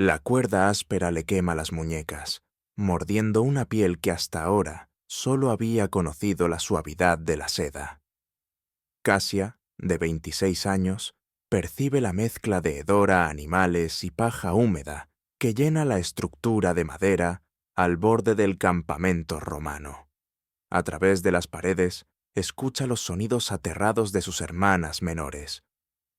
La cuerda áspera le quema las muñecas, mordiendo una piel que hasta ahora solo había conocido la suavidad de la seda. Cassia, de 26 años, percibe la mezcla de hedor a animales y paja húmeda que llena la estructura de madera al borde del campamento romano. A través de las paredes, escucha los sonidos aterrados de sus hermanas menores.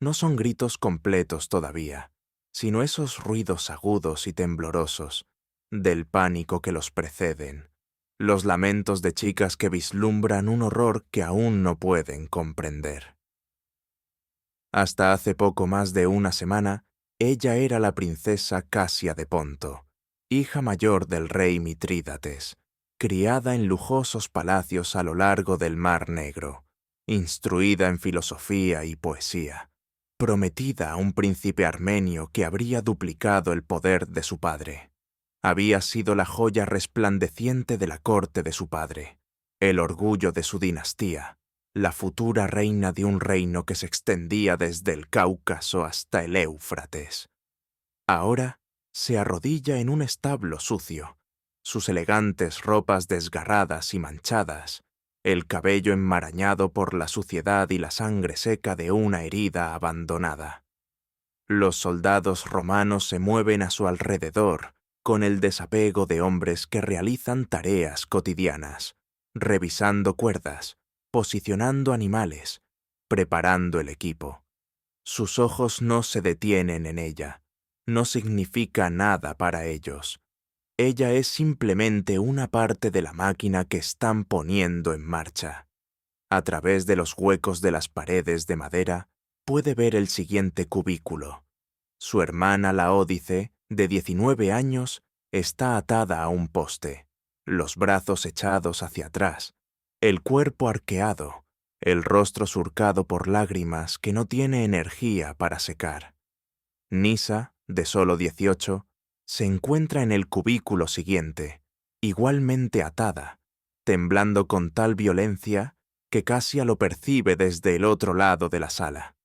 No son gritos completos todavía, sino esos ruidos agudos y temblorosos del pánico que los preceden, los lamentos de chicas que vislumbran un horror que aún no pueden comprender. Hasta hace poco más de una semana, ella era la princesa Casia de Ponto, hija mayor del rey Mitrídates, criada en lujosos palacios a lo largo del Mar Negro, instruida en filosofía y poesía, prometida a un príncipe armenio que habría duplicado el poder de su padre. Había sido la joya resplandeciente de la corte de su padre, el orgullo de su dinastía, la futura reina de un reino que se extendía desde el Cáucaso hasta el Éufrates. Ahora se arrodilla en un establo sucio, sus elegantes ropas desgarradas y manchadas, el cabello enmarañado por la suciedad y la sangre seca de una herida abandonada. Los soldados romanos se mueven a su alrededor con el desapego de hombres que realizan tareas cotidianas, revisando cuerdas, posicionando animales, preparando el equipo. Sus ojos no se detienen en ella, no significa nada para ellos. Ella es simplemente una parte de la máquina que están poniendo en marcha. A través de los huecos de las paredes de madera, puede ver el siguiente cubículo. Su hermana Laódice, de 19 años, está atada a un poste, los brazos echados hacia atrás, el cuerpo arqueado, el rostro surcado por lágrimas que no tiene energía para secar. Nisa, de solo 18, se encuentra en el cubículo siguiente, igualmente atada, temblando con tal violencia que Casia lo percibe desde el otro lado de la sala.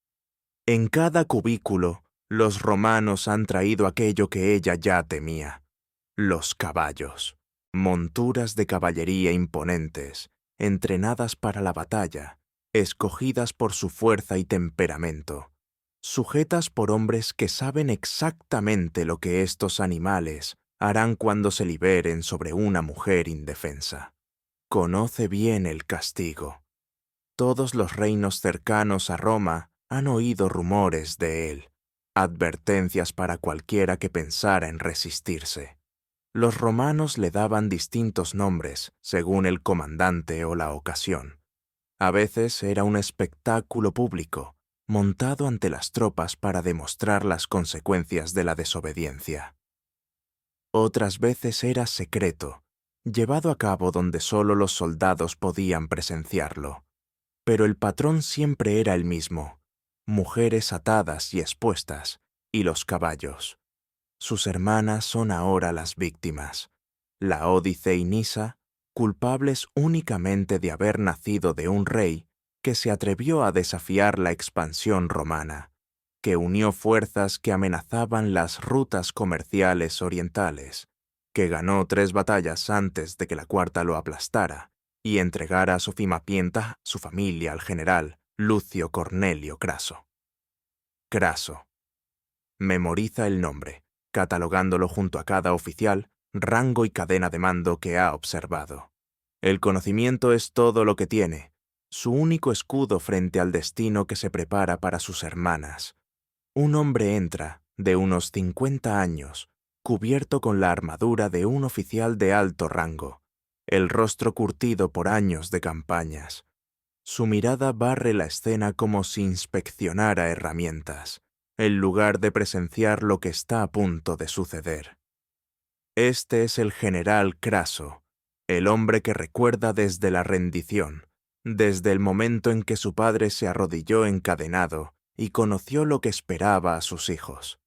En cada cubículo, los romanos han traído aquello que ella ya temía: los caballos, monturas de caballería imponentes, entrenadas para la batalla, escogidas por su fuerza y temperamento, sujetas por hombres que saben exactamente lo que estos animales harán cuando se liberen sobre una mujer indefensa. Conoce bien el castigo. Todos los reinos cercanos a Roma han oído rumores de él, advertencias para cualquiera que pensara en resistirse. Los romanos le daban distintos nombres según el comandante o la ocasión. A veces era un espectáculo público, montado ante las tropas para demostrar las consecuencias de la desobediencia. Otras veces era secreto, llevado a cabo donde solo los soldados podían presenciarlo. Pero el patrón siempre era el mismo: mujeres atadas y expuestas, y los caballos. Sus hermanas son ahora las víctimas. Laódice y Nisa, culpables únicamente de haber nacido de un rey que se atrevió a desafiar la expansión romana, que unió fuerzas que amenazaban las rutas comerciales orientales, que ganó 3 batallas antes de que la cuarta lo aplastara y entregara a Sofimapienta su familia al general Lucio Cornelio Craso. Craso. Memoriza el nombre, catalogándolo junto a cada oficial, rango y cadena de mando que ha observado. El conocimiento es todo lo que tiene, su único escudo frente al destino que se prepara para sus hermanas. Un hombre entra, de unos 50 años, cubierto con la armadura de un oficial de alto rango, el rostro curtido por años de campañas. Su mirada barre la escena como si inspeccionara herramientas, en lugar de presenciar lo que está a punto de suceder. Este es el general Craso, el hombre que recuerda desde la rendición, desde el momento en que su padre se arrodilló encadenado y conoció lo que esperaba a sus hijos.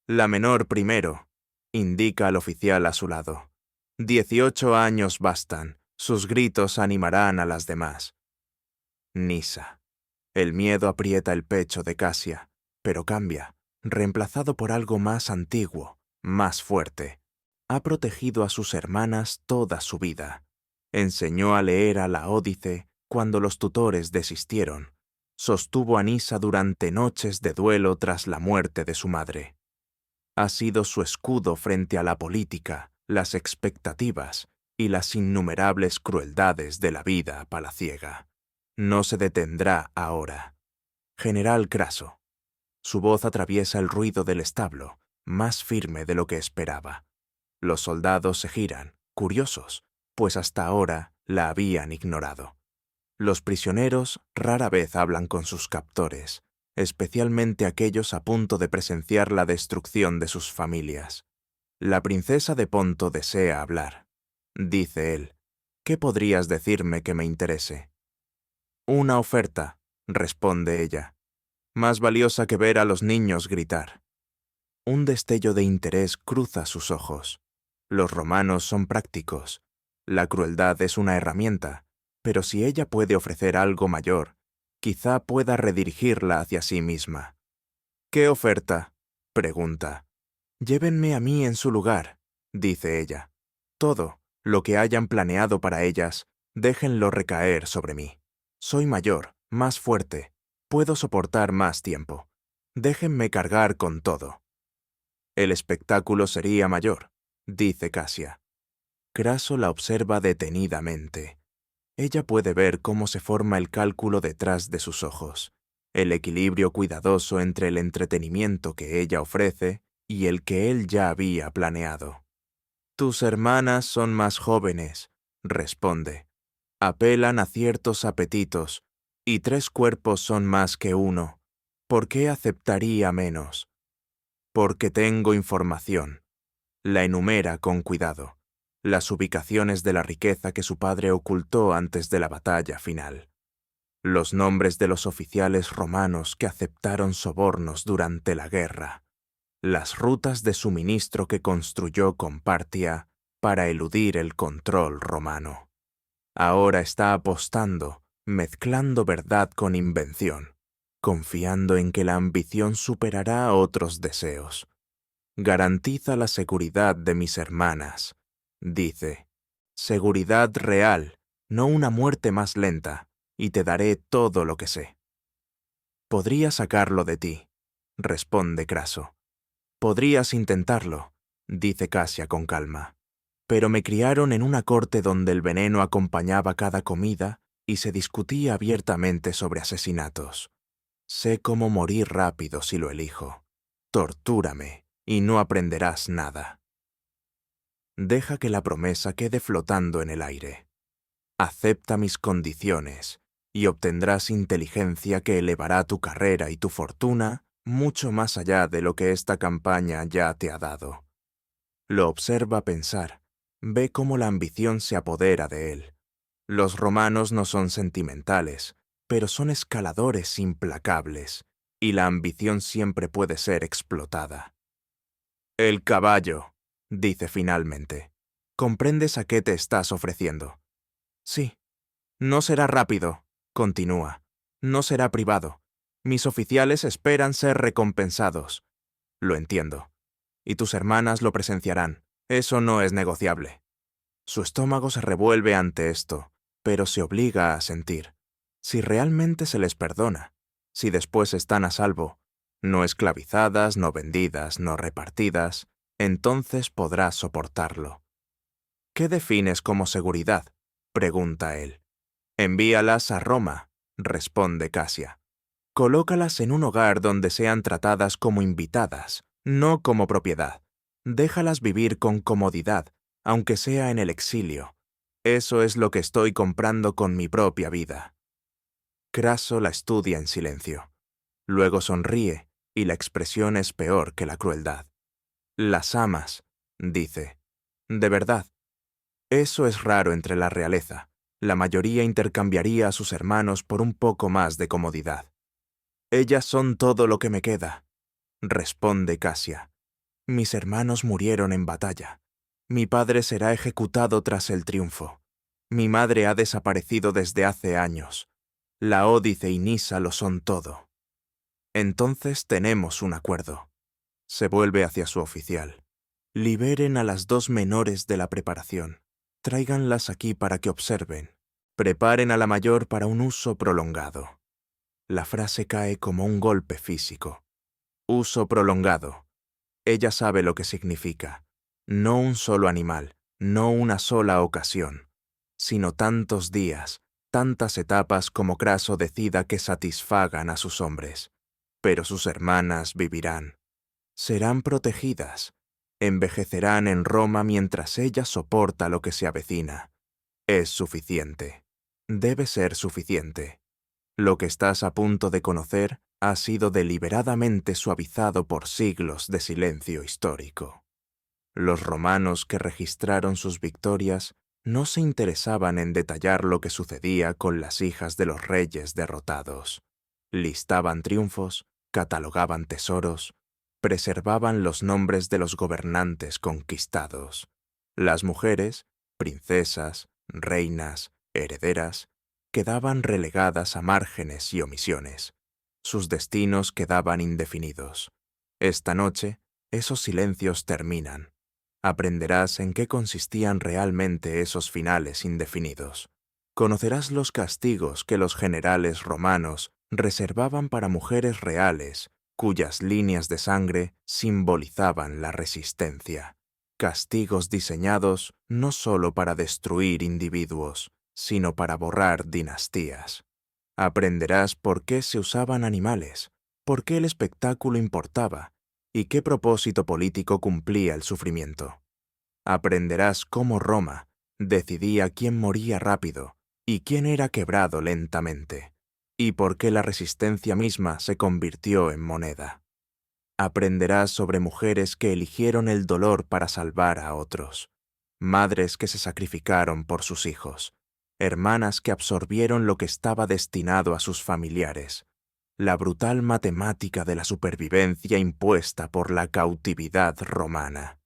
La menor primero, indica al oficial a su lado. 18 años bastan, sus gritos animarán a las demás. Nisa. El miedo aprieta el pecho de Casia, pero cambia, reemplazado por algo más antiguo, más fuerte. Ha protegido a sus hermanas toda su vida. Enseñó a leer a Laódice cuando los tutores desistieron. Sostuvo a Nisa durante noches de duelo tras la muerte de su madre. Ha sido su escudo frente a la política, las expectativas y las innumerables crueldades de la vida palaciega. No se detendrá ahora. General Craso. Su voz atraviesa el ruido del establo, más firme de lo que esperaba. Los soldados se giran, curiosos, pues hasta ahora la habían ignorado. Los prisioneros rara vez hablan con sus captores, especialmente aquellos a punto de presenciar la destrucción de sus familias. La princesa de Ponto desea hablar. Dice él. ¿Qué podrías decirme que me interese? Una oferta, responde ella, más valiosa que ver a los niños gritar. Un destello de interés cruza sus ojos. Los romanos son prácticos. La crueldad es una herramienta, pero si ella puede ofrecer algo mayor, quizá pueda redirigirla hacia sí misma. ¿Qué oferta? Pregunta. Llévenme a mí en su lugar, dice ella. Todo lo que hayan planeado para ellas, déjenlo recaer sobre mí. Soy mayor, más fuerte, puedo soportar más tiempo. Déjenme cargar con todo. El espectáculo sería mayor, dice Casia. Craso la observa detenidamente. Ella puede ver cómo se forma el cálculo detrás de sus ojos, el equilibrio cuidadoso entre el entretenimiento que ella ofrece y el que él ya había planeado. Tus hermanas son más jóvenes, responde. Apelan a ciertos apetitos, y 3 cuerpos son más que uno. ¿Por qué aceptaría menos? Porque tengo información. La enumera con cuidado. Las ubicaciones de la riqueza que su padre ocultó antes de la batalla final. Los nombres de los oficiales romanos que aceptaron sobornos durante la guerra. Las rutas de suministro que construyó con Partia para eludir el control romano. Ahora está apostando, mezclando verdad con invención, confiando en que la ambición superará otros deseos. Garantiza la seguridad de mis hermanas, dice. Seguridad real, no una muerte más lenta, y te daré todo lo que sé. Podría sacarlo de ti, responde Craso. Podrías intentarlo, dice Casia con calma. Pero me criaron en una corte donde el veneno acompañaba cada comida y se discutía abiertamente sobre asesinatos. Sé cómo morir rápido si lo elijo. Tortúrame y no aprenderás nada. Deja que la promesa quede flotando en el aire. Acepta mis condiciones y obtendrás inteligencia que elevará tu carrera y tu fortuna mucho más allá de lo que esta campaña ya te ha dado. Lo observa pensar, ve cómo la ambición se apodera de él. Los romanos no son sentimentales, pero son escaladores implacables, y la ambición siempre puede ser explotada. El caballo, dice finalmente. ¿Comprendes a qué te estás ofreciendo? Sí. No será rápido, continúa. No será privado. Mis oficiales esperan ser recompensados. Lo entiendo. Y tus hermanas lo presenciarán. Eso no es negociable. Su estómago se revuelve ante esto, pero se obliga a sentir. Si realmente se les perdona, si después están a salvo, no esclavizadas, no vendidas, no repartidas, entonces podrás soportarlo. ¿Qué defines como seguridad? Pregunta él. Envíalas a Roma, responde Casia. Colócalas en un hogar donde sean tratadas como invitadas, no como propiedad. Déjalas vivir con comodidad, aunque sea en el exilio. Eso es lo que estoy comprando con mi propia vida. Craso la estudia en silencio. Luego sonríe, y la expresión es peor que la crueldad. Las amas, dice. De verdad. Eso es raro entre la realeza. La mayoría intercambiaría a sus hermanos por un poco más de comodidad. Ellas son todo lo que me queda, responde Casia. Mis hermanos murieron en batalla. Mi padre será ejecutado tras el triunfo. Mi madre ha desaparecido desde hace años. Laódice y Nisa lo son todo. Entonces tenemos un acuerdo. Se vuelve hacia su oficial. Liberen a las dos menores de la preparación. Tráiganlas aquí para que observen. Preparen a la mayor para un uso prolongado. La frase cae como un golpe físico. Uso prolongado. Ella sabe lo que significa. No un solo animal, no una sola ocasión, sino tantos días, tantas etapas como Craso decida que satisfagan a sus hombres. Pero sus hermanas vivirán. Serán protegidas. Envejecerán en Roma mientras ella soporta lo que se avecina. Es suficiente. Debe ser suficiente. Lo que estás a punto de conocer ha sido deliberadamente suavizado por siglos de silencio histórico. Los romanos que registraron sus victorias no se interesaban en detallar lo que sucedía con las hijas de los reyes derrotados. Listaban triunfos, catalogaban tesoros, preservaban los nombres de los gobernantes conquistados. Las mujeres, princesas, reinas, herederas, quedaban relegadas a márgenes y omisiones. Sus destinos quedaban indefinidos. Esta noche, esos silencios terminan. Aprenderás en qué consistían realmente esos finales indefinidos. Conocerás los castigos que los generales romanos reservaban para mujeres reales, cuyas líneas de sangre simbolizaban la resistencia. Castigos diseñados no solo para destruir individuos, sino para borrar dinastías. Aprenderás por qué se usaban animales, por qué el espectáculo importaba y qué propósito político cumplía el sufrimiento. Aprenderás cómo Roma decidía quién moría rápido y quién era quebrado lentamente, y por qué la resistencia misma se convirtió en moneda. Aprenderás sobre mujeres que eligieron el dolor para salvar a otros, madres que se sacrificaron por sus hijos, hermanas que absorbieron lo que estaba destinado a sus familiares, la brutal matemática de la supervivencia impuesta por la cautividad romana.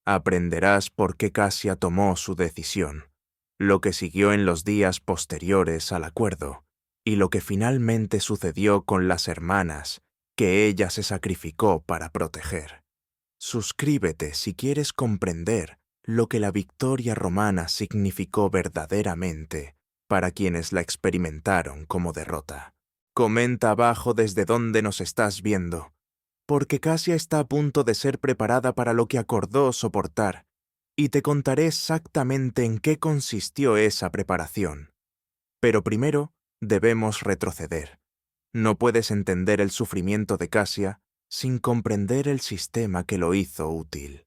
Aprenderás por qué Casia tomó su decisión, lo que siguió en los días posteriores al acuerdo, y lo que finalmente sucedió con las hermanas que ella se sacrificó para proteger. Suscríbete si quieres comprender lo que la victoria romana significó verdaderamente para quienes la experimentaron como derrota. Comenta abajo desde dónde nos estás viendo, porque Casia está a punto de ser preparada para lo que acordó soportar, y te contaré exactamente en qué consistió esa preparación. Pero primero debemos retroceder. No puedes entender el sufrimiento de Casia sin comprender el sistema que lo hizo útil.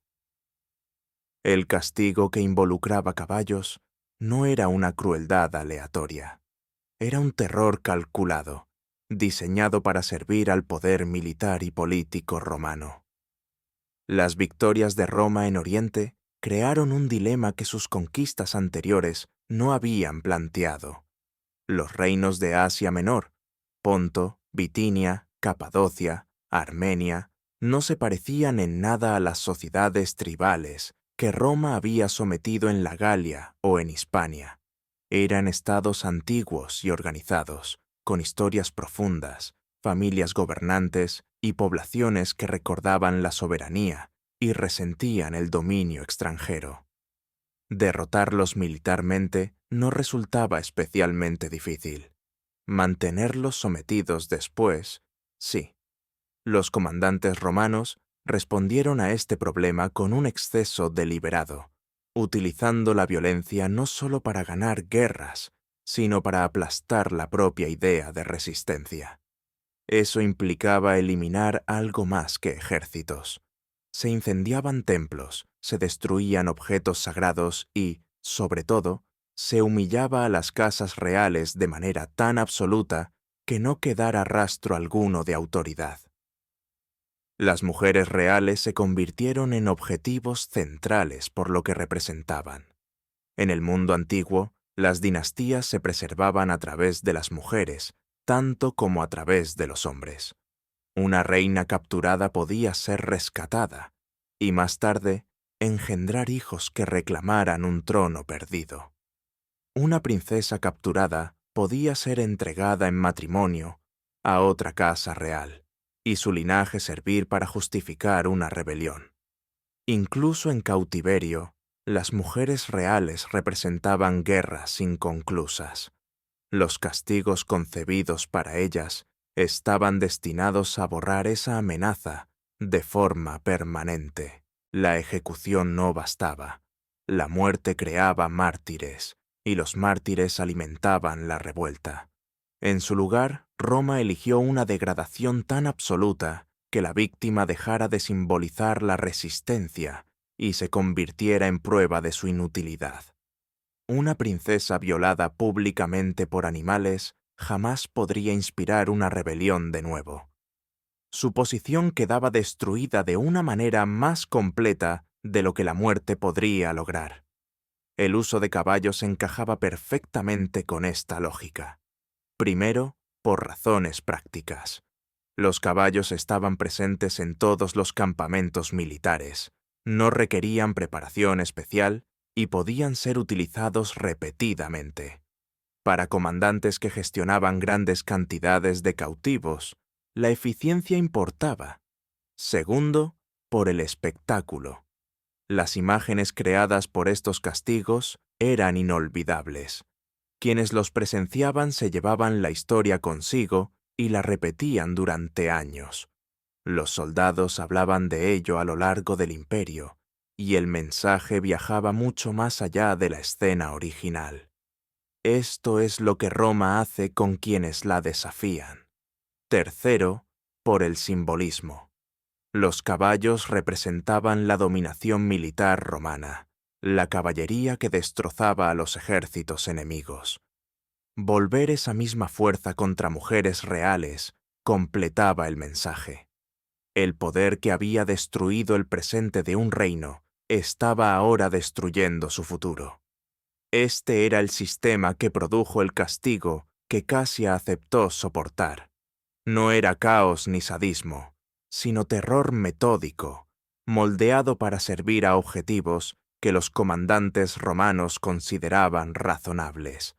El castigo que involucraba caballos no era una crueldad aleatoria. Era un terror calculado, diseñado para servir al poder militar y político romano. Las victorias de Roma en Oriente crearon un dilema que sus conquistas anteriores no habían planteado. Los reinos de Asia Menor, Ponto, Bitinia, Capadocia, Armenia, no se parecían en nada a las sociedades tribales que Roma había sometido en la Galia o en Hispania. Eran estados antiguos y organizados, con historias profundas, familias gobernantes y poblaciones que recordaban la soberanía y resentían el dominio extranjero. Derrotarlos militarmente no resultaba especialmente difícil. Mantenerlos sometidos después, sí. Los comandantes romanos respondieron a este problema con un exceso deliberado, utilizando la violencia no solo para ganar guerras, sino para aplastar la propia idea de resistencia. Eso implicaba eliminar algo más que ejércitos. Se incendiaban templos, se destruían objetos sagrados y, sobre todo, se humillaba a las casas reales de manera tan absoluta que no quedara rastro alguno de autoridad. Las mujeres reales se convirtieron en objetivos centrales por lo que representaban. En el mundo antiguo, las dinastías se preservaban a través de las mujeres, tanto como a través de los hombres. Una reina capturada podía ser rescatada, y más tarde, engendrar hijos que reclamaran un trono perdido. Una princesa capturada podía ser entregada en matrimonio a otra casa real, y su linaje servir para justificar una rebelión. Incluso en cautiverio, las mujeres reales representaban guerras inconclusas. Los castigos concebidos para ellas estaban destinados a borrar esa amenaza de forma permanente. La ejecución no bastaba. La muerte creaba mártires, y los mártires alimentaban la revuelta. En su lugar, Roma eligió una degradación tan absoluta que la víctima dejara de simbolizar la resistencia y se convirtiera en prueba de su inutilidad. Una princesa violada públicamente por animales jamás podría inspirar una rebelión de nuevo. Su posición quedaba destruida de una manera más completa de lo que la muerte podría lograr. El uso de caballos encajaba perfectamente con esta lógica. Primero, por razones prácticas. Los caballos estaban presentes en todos los campamentos militares, no requerían preparación especial y podían ser utilizados repetidamente. Para comandantes que gestionaban grandes cantidades de cautivos, la eficiencia importaba. Segundo, por el espectáculo. Las imágenes creadas por estos castigos eran inolvidables. Quienes los presenciaban se llevaban la historia consigo y la repetían durante años. Los soldados hablaban de ello a lo largo del imperio, y el mensaje viajaba mucho más allá de la escena original. Esto es lo que Roma hace con quienes la desafían. Tercero, por el simbolismo. Los caballos representaban la dominación militar romana, la caballería que destrozaba a los ejércitos enemigos. Volver esa misma fuerza contra mujeres reales completaba el mensaje. El poder que había destruido el presente de un reino estaba ahora destruyendo su futuro. Este era el sistema que produjo el castigo que Casia aceptó soportar. No era caos ni sadismo, sino terror metódico, moldeado para servir a objetivos que los comandantes romanos consideraban razonables.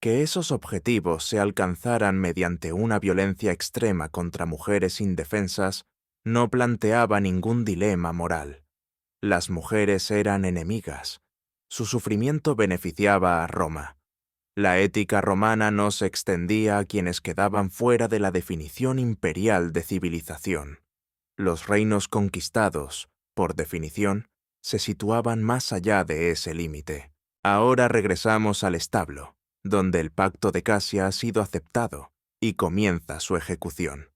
Que esos objetivos se alcanzaran mediante una violencia extrema contra mujeres indefensas no planteaba ningún dilema moral. Las mujeres eran enemigas. Su sufrimiento beneficiaba a Roma. La ética romana no se extendía a quienes quedaban fuera de la definición imperial de civilización. Los reinos conquistados, por definición, se situaban más allá de ese límite. Ahora regresamos al establo, donde el pacto de Casia ha sido aceptado y comienza su ejecución.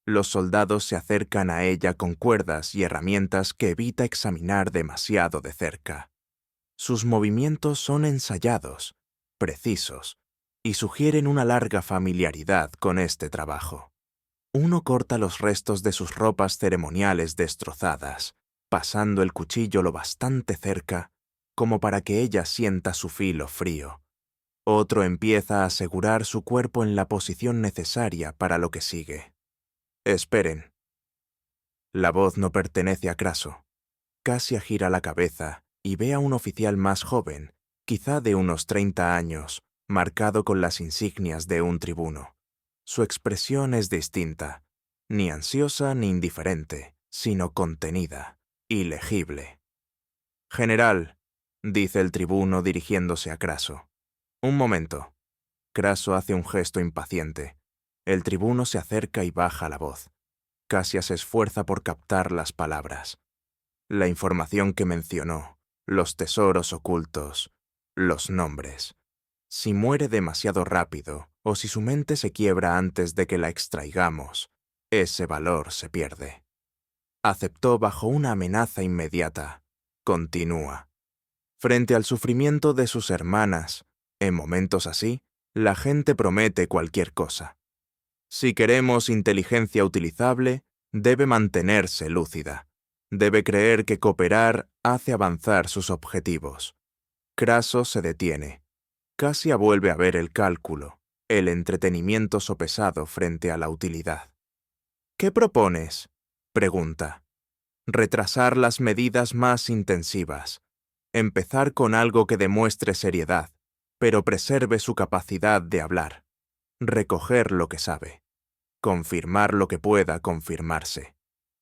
Los soldados se acercan a ella con cuerdas y herramientas que evita examinar demasiado de cerca. Sus movimientos son ensayados, precisos, y sugieren una larga familiaridad con este trabajo. Uno corta los restos de sus ropas ceremoniales destrozadas, pasando el cuchillo lo bastante cerca como para que ella sienta su filo frío. Otro empieza a asegurar su cuerpo en la posición necesaria para lo que sigue. Esperen. La voz no pertenece a Craso. Casia gira la cabeza y ve a un oficial más joven, quizá de unos 30 años, marcado con las insignias de un tribuno. Su expresión es distinta, ni ansiosa ni indiferente, sino contenida, ilegible. «General», dice el tribuno dirigiéndose a Craso. «Un momento». Craso hace un gesto impaciente. El tribuno se acerca y baja la voz. Casia se esfuerza por captar las palabras. La información que mencionó, los tesoros ocultos, los nombres. Si muere demasiado rápido o si su mente se quiebra antes de que la extraigamos, ese valor se pierde. Aceptó bajo una amenaza inmediata. Continúa. Frente al sufrimiento de sus hermanas, en momentos así, la gente promete cualquier cosa. Si queremos inteligencia utilizable, debe mantenerse lúcida. Debe creer que cooperar hace avanzar sus objetivos. Craso se detiene. Casia vuelve a ver el cálculo, el entretenimiento sopesado frente a la utilidad. «¿Qué propones?», pregunta. «Retrasar las medidas más intensivas. Empezar con algo que demuestre seriedad, pero preserve su capacidad de hablar. Recoger lo que sabe. Confirmar lo que pueda confirmarse.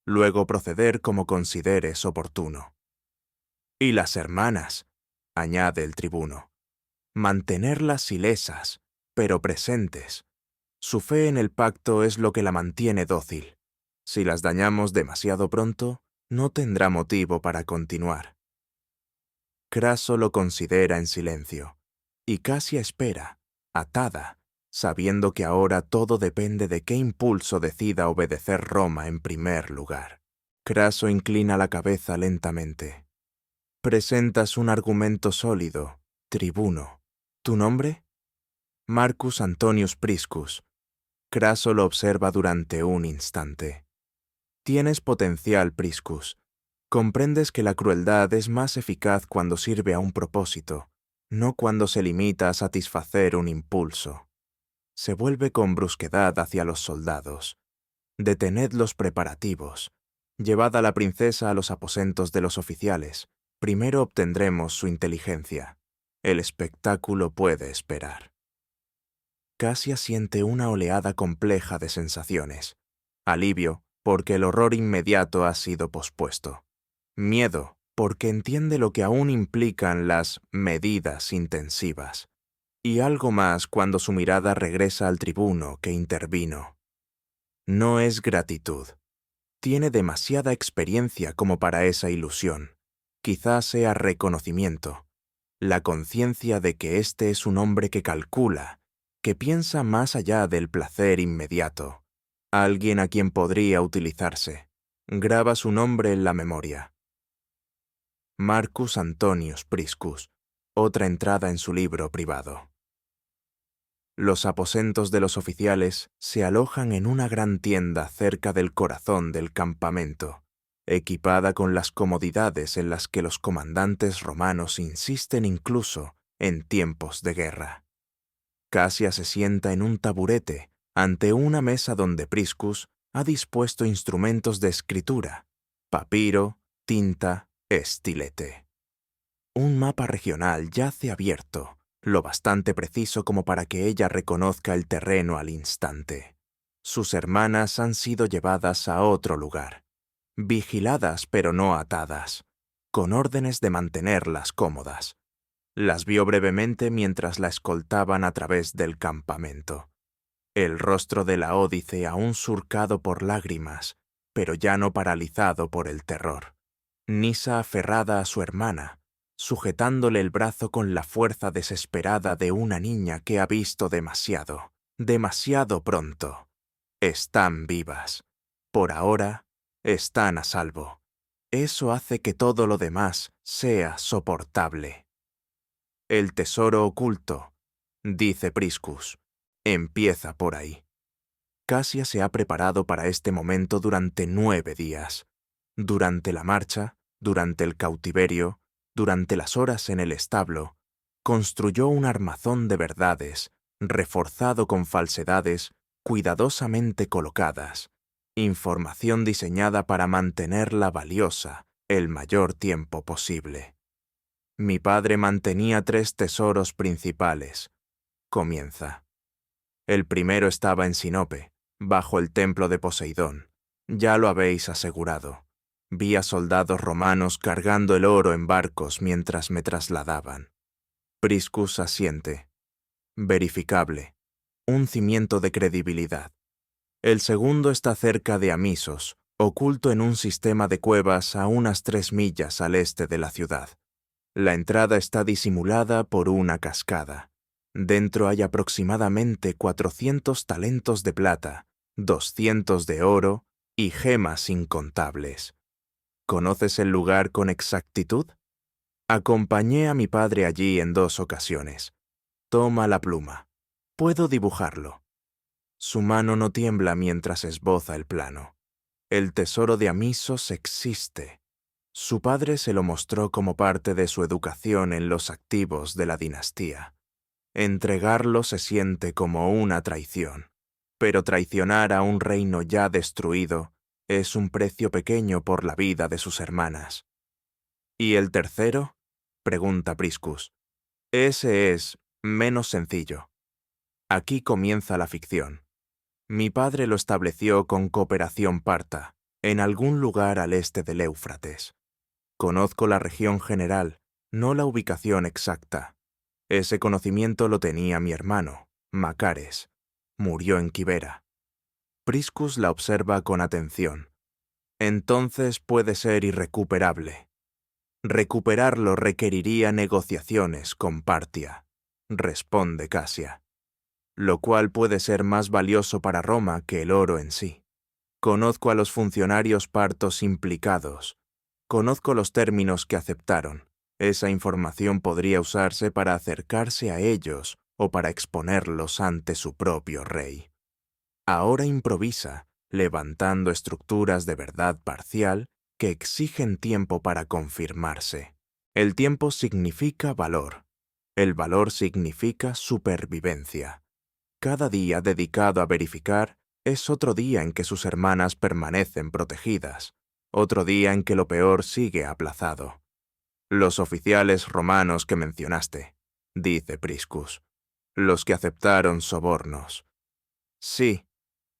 luego proceder como consideres oportuno. Y las hermanas, añade el tribuno, mantenerlas ilesas, pero presentes. Su fe en el pacto es lo que la mantiene dócil. Si las dañamos demasiado pronto, no tendrá motivo para continuar. Craso lo considera en silencio, y Casia espera, atada, sabiendo que ahora todo depende de qué impulso decida obedecer Roma en primer lugar. Craso inclina la cabeza lentamente. Presentas un argumento sólido, tribuno. ¿Tu nombre? Marcus Antonius Priscus. Craso lo observa durante un instante. Tienes potencial, Priscus. Comprendes que la crueldad es más eficaz cuando sirve a un propósito, no cuando se limita a satisfacer un impulso. Se vuelve con brusquedad hacia los soldados. Detened los preparativos. Llevad a la princesa a los aposentos de los oficiales. Primero obtendremos su inteligencia. El espectáculo puede esperar. Casia siente una oleada compleja de sensaciones. Alivio, porque el horror inmediato ha sido pospuesto. Miedo, porque entiende lo que aún implican las medidas intensivas. Y algo más cuando su mirada regresa al tribuno que intervino. No es gratitud. Tiene demasiada experiencia como para esa ilusión. Quizás sea reconocimiento. La conciencia de que este es un hombre que calcula, que piensa más allá del placer inmediato. Alguien a quien podría utilizarse. Graba su nombre en la memoria. Marcus Antonius Priscus. Otra entrada en su libro privado. Los aposentos de los oficiales se alojan en una gran tienda cerca del corazón del campamento, equipada con las comodidades en las que los comandantes romanos insisten incluso en tiempos de guerra. Casia se sienta en un taburete ante una mesa donde Priscus ha dispuesto instrumentos de escritura, papiro, tinta, estilete. Un mapa regional yace abierto, lo bastante preciso como para que ella reconozca el terreno al instante. Sus hermanas han sido llevadas a otro lugar, vigiladas pero no atadas, con órdenes de mantenerlas cómodas. Las vio brevemente mientras la escoltaban a través del campamento. El rostro de Laódice aún surcado por lágrimas, pero ya no paralizado por el terror. Nisa aferrada a su hermana, sujetándole el brazo con la fuerza desesperada de una niña que ha visto demasiado, demasiado pronto. Están vivas. Por ahora, están a salvo. Eso hace que todo lo demás sea soportable. El tesoro oculto, dice Priscus, empieza por ahí. Casia se ha preparado para este momento durante 9 días. Durante la marcha, durante el cautiverio, durante las horas en el establo, construyó un armazón de verdades, reforzado con falsedades cuidadosamente colocadas, información diseñada para mantenerla valiosa el mayor tiempo posible. Mi padre mantenía 3 tesoros principales. Comienza. El primero estaba en Sinope, bajo el templo de Poseidón. Ya lo habéis asegurado. Vi a soldados romanos cargando el oro en barcos mientras me trasladaban. Priscus asiente. Verificable. Un cimiento de credibilidad. El segundo está cerca de Amisos, oculto en un sistema de cuevas a unas 3 millas al este de la ciudad. La entrada está disimulada por una cascada. Dentro hay aproximadamente 400 talentos de plata, 200 de oro y gemas incontables. ¿Conoces el lugar con exactitud? Acompañé a mi padre allí en 2 ocasiones. Toma la pluma. Puedo dibujarlo. Su mano no tiembla mientras esboza el plano. El tesoro de Amisos existe. Su padre se lo mostró como parte de su educación en los activos de la dinastía. Entregarlo se siente como una traición, pero traicionar a un reino ya destruido es un precio pequeño por la vida de sus hermanas. ¿Y el tercero? Pregunta Priscus. Ese es menos sencillo. Aquí comienza la ficción. Mi padre lo estableció con cooperación parta, en algún lugar al este del Éufrates. Conozco la región general, no la ubicación exacta. Ese conocimiento lo tenía mi hermano, Macares. Murió en Quibera. Priscus la observa con atención. Entonces puede ser irrecuperable. Recuperarlo requeriría negociaciones con Partia, responde Casia, lo cual puede ser más valioso para Roma que el oro en sí. Conozco a los funcionarios partos implicados. Conozco los términos que aceptaron. Esa información podría usarse para acercarse a ellos o para exponerlos ante su propio rey. Ahora improvisa, levantando estructuras de verdad parcial que exigen tiempo para confirmarse. El tiempo significa valor. El valor significa supervivencia. Cada día dedicado a verificar es otro día en que sus hermanas permanecen protegidas, otro día en que lo peor sigue aplazado. Los oficiales romanos que mencionaste, dice Priscus, los que aceptaron sobornos. Sí,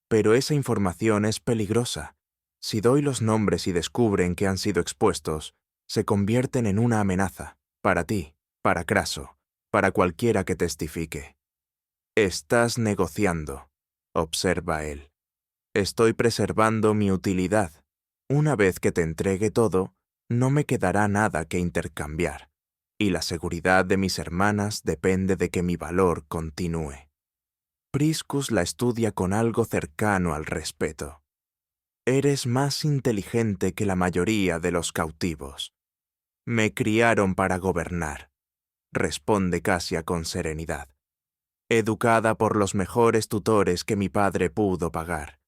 pero esa información es peligrosa. Si doy los nombres y descubren que han sido expuestos, se convierten en una amenaza, para ti, para Craso, para cualquiera que testifique. Estás negociando, observa él. Estoy preservando mi utilidad. Una vez que te entregue todo, no me quedará nada que intercambiar, y la seguridad de mis hermanas depende de que mi valor continúe. Priscus la estudia con algo cercano al respeto. Eres más inteligente que la mayoría de los cautivos. Me criaron para gobernar, responde Casia con serenidad. Educada por los mejores tutores que mi padre pudo pagar.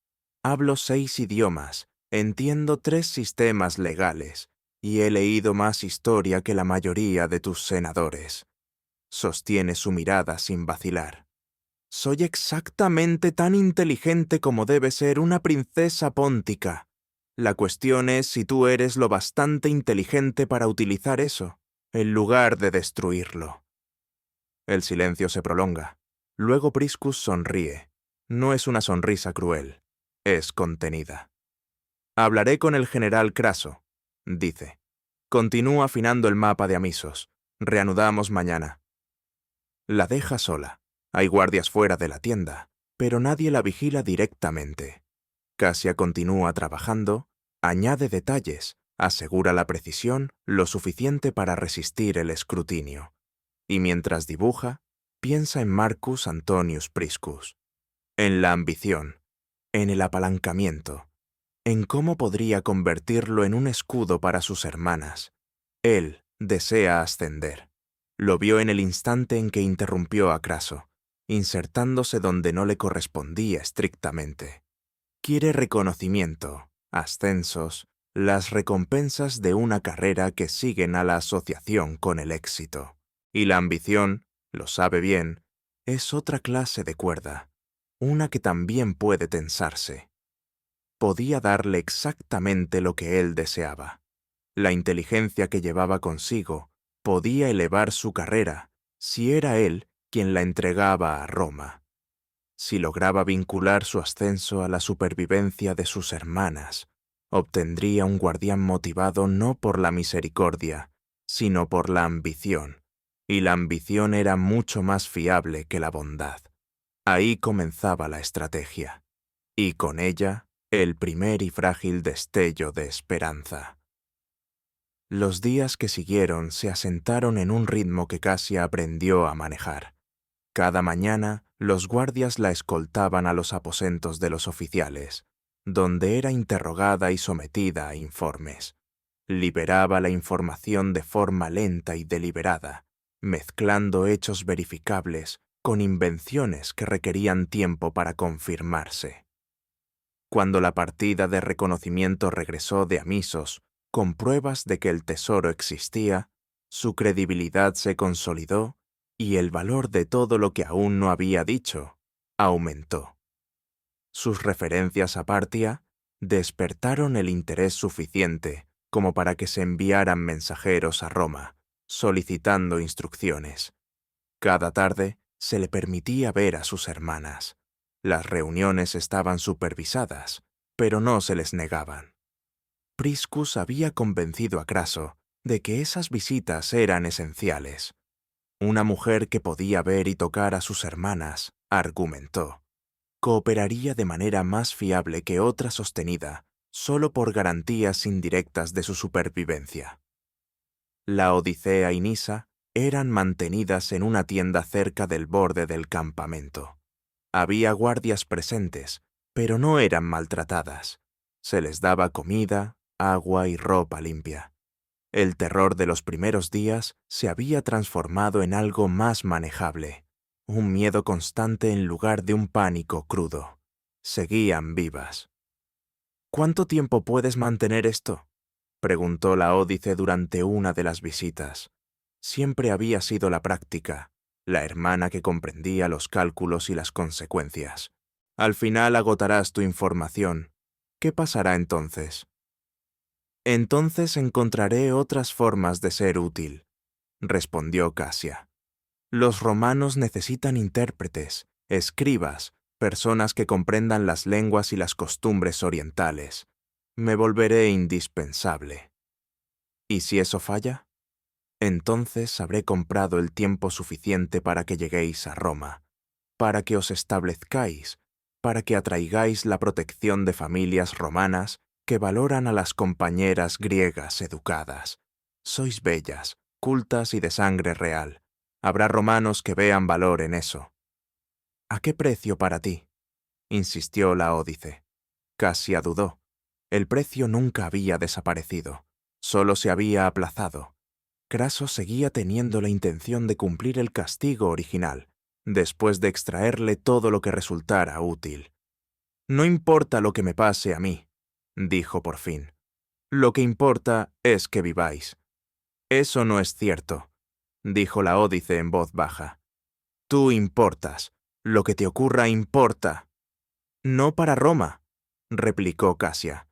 Hablo 6 idiomas, entiendo 3 sistemas legales, y he leído más historia que la mayoría de tus senadores. Sostiene su mirada sin vacilar. Soy exactamente tan inteligente como debe ser una princesa póntica. La cuestión es si tú eres lo bastante inteligente para utilizar eso, en lugar de destruirlo. El silencio se prolonga. Luego Priscus sonríe. No es una sonrisa cruel, es contenida. Hablaré con el general Craso, dice. Continúa afinando el mapa de Amisos. Reanudamos mañana. La deja sola. Hay guardias fuera de la tienda, pero nadie la vigila directamente. Casia continúa trabajando, añade detalles, asegura la precisión lo suficiente para resistir el escrutinio. Y mientras dibuja, piensa en Marcus Antonius Priscus, en la ambición, en el apalancamiento, en cómo podría convertirlo en un escudo para sus hermanas. Él desea ascender. Lo vio en el instante en que interrumpió a Craso, insertándose donde no le correspondía estrictamente. Quiere reconocimiento, ascensos, las recompensas de una carrera que siguen a la asociación con el éxito. Y la ambición, lo sabe bien, es otra clase de cuerda, una que también puede tensarse. Podía darle exactamente lo que él deseaba. La inteligencia que llevaba consigo podía elevar su carrera si era él quien la entregaba a Roma. Si lograba vincular su ascenso a la supervivencia de sus hermanas, obtendría un guardián motivado no por la misericordia, sino por la ambición, y la ambición era mucho más fiable que la bondad. Ahí comenzaba la estrategia, y con ella el primer y frágil destello de esperanza. Los días que siguieron se asentaron en un ritmo que Casia aprendió a manejar. Cada mañana, los guardias la escoltaban a los aposentos de los oficiales, donde era interrogada y sometida a informes. Liberaba la información de forma lenta y deliberada, mezclando hechos verificables con invenciones que requerían tiempo para confirmarse. Cuando la partida de reconocimiento regresó de Amisos, con pruebas de que el tesoro existía, su credibilidad se consolidó y el valor de todo lo que aún no había dicho aumentó. Sus referencias a Partia despertaron el interés suficiente como para que se enviaran mensajeros a Roma, solicitando instrucciones. Cada tarde se le permitía ver a sus hermanas. Las reuniones estaban supervisadas, pero no se les negaban. Priscus había convencido a Craso de que esas visitas eran esenciales. Una mujer que podía ver y tocar a sus hermanas, argumentó, cooperaría de manera más fiable que otra sostenida solo por garantías indirectas de su supervivencia. La Odisea y Nisa eran mantenidas en una tienda cerca del borde del campamento. Había guardias presentes, pero no eran maltratadas. Se les daba comida, agua y ropa limpia. El terror de los primeros días se había transformado en algo más manejable, un miedo constante en lugar de un pánico crudo. Seguían vivas. ¿Cuánto tiempo puedes mantener esto?, preguntó Laódice durante una de las visitas. Siempre había sido la práctica, la hermana que comprendía los cálculos y las consecuencias. Al final agotarás tu información. ¿Qué pasará entonces? Entonces encontraré otras formas de ser útil, respondió Casia. Los romanos necesitan intérpretes, escribas, personas que comprendan las lenguas y las costumbres orientales. Me volveré indispensable. ¿Y si eso falla? Entonces habré comprado el tiempo suficiente para que lleguéis a Roma, para que os establezcáis, para que atraigáis la protección de familias romanas que valoran a las compañeras griegas educadas. Sois bellas, cultas y de sangre real. Habrá romanos que vean valor en eso. ¿A qué precio para ti?, insistió Laódice. Casia dudó. El precio nunca había desaparecido, solo se había aplazado. Craso seguía teniendo la intención de cumplir el castigo original, después de extraerle todo lo que resultara útil. No importa lo que me pase a mí, dijo por fin. Lo que importa es que viváis. Eso no es cierto, dijo Laódice en voz baja. Tú importas. Lo que te ocurra importa. No para Roma, replicó Casia.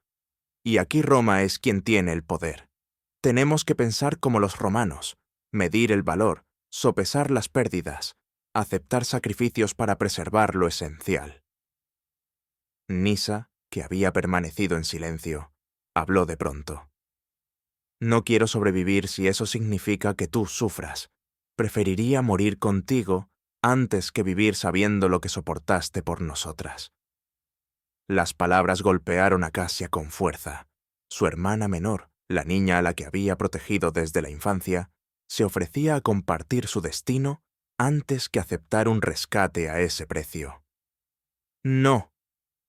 Y aquí Roma es quien tiene el poder. Tenemos que pensar como los romanos, medir el valor, sopesar las pérdidas, aceptar sacrificios para preservar lo esencial. Nisa, que había permanecido en silencio, habló de pronto. No quiero sobrevivir si eso significa que tú sufras. Preferiría morir contigo antes que vivir sabiendo lo que soportaste por nosotras. Las palabras golpearon a Casia con fuerza. Su hermana menor, la niña a la que había protegido desde la infancia, se ofrecía a compartir su destino antes que aceptar un rescate a ese precio. No,